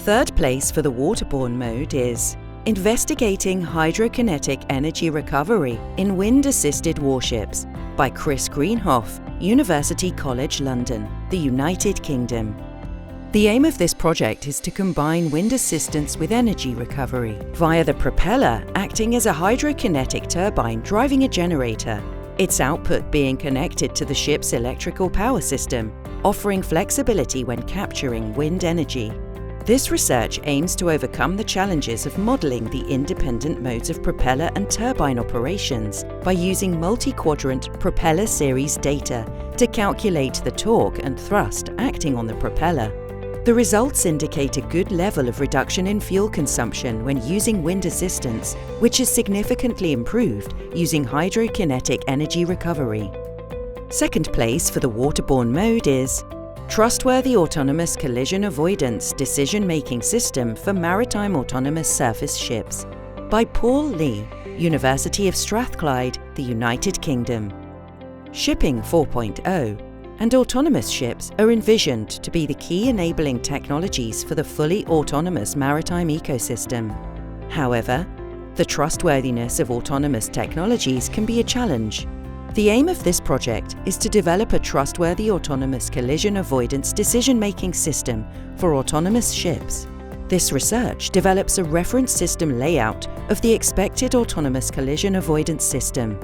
Third place for the waterborne mode is Investigating Hydrokinetic Energy Recovery in Wind-Assisted Warships by Chris Greenhough, University College London, the United Kingdom. The aim of this project is to combine wind assistance with energy recovery via the propeller acting as a hydrokinetic turbine driving a generator, its output being connected to the ship's electrical power system, offering flexibility when capturing wind energy. This research aims to overcome the challenges of modelling the independent modes of propeller and turbine operations by using multi-quadrant propeller series data to calculate the torque and thrust acting on the propeller. The results indicate a good level of reduction in fuel consumption when using wind assistance, which is significantly improved using hydrokinetic energy recovery. Second place for the waterborne mode is Trustworthy Autonomous Collision Avoidance Decision-Making System for Maritime Autonomous Surface Ships by Paul Lee, University of Strathclyde, the United Kingdom. Shipping 4.0 and autonomous ships are envisioned to be the key enabling technologies for the fully autonomous maritime ecosystem. However, the trustworthiness of autonomous technologies can be a challenge. The aim of this project is to develop a trustworthy autonomous collision avoidance decision-making system for autonomous ships. This research develops a reference system layout of the expected autonomous collision avoidance system.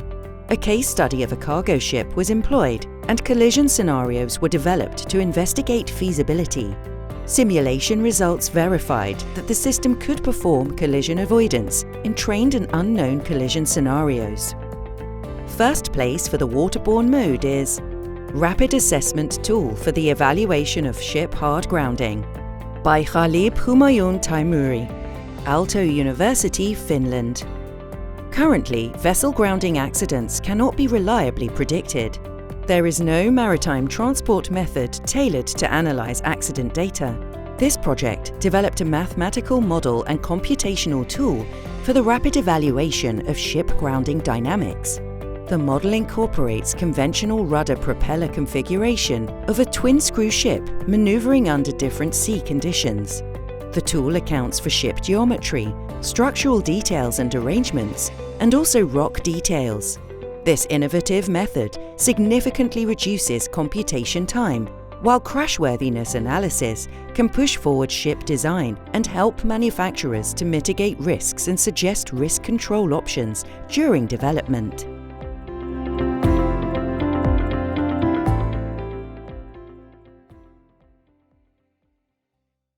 A case study of a cargo ship was employed, and collision scenarios were developed to investigate feasibility. Simulation results verified that the system could perform collision avoidance in trained and unknown collision scenarios. First place for the waterborne mode is Rapid Assessment Tool for the Evaluation of Ship Hard Grounding by Ghalib Humayan Taimuri, Aalto University, Finland. Currently, vessel grounding accidents cannot be reliably predicted. There is no maritime transport method tailored to analyze accident data. This project developed a mathematical model and computational tool for the rapid evaluation of ship grounding dynamics. The model incorporates conventional rudder propeller configuration of a twin-screw ship maneuvering under different sea conditions. The tool accounts for ship geometry, structural details and arrangements, and also rock details. This innovative method significantly reduces computation time, while crashworthiness analysis can push forward ship design and help manufacturers to mitigate risks and suggest risk control options during development.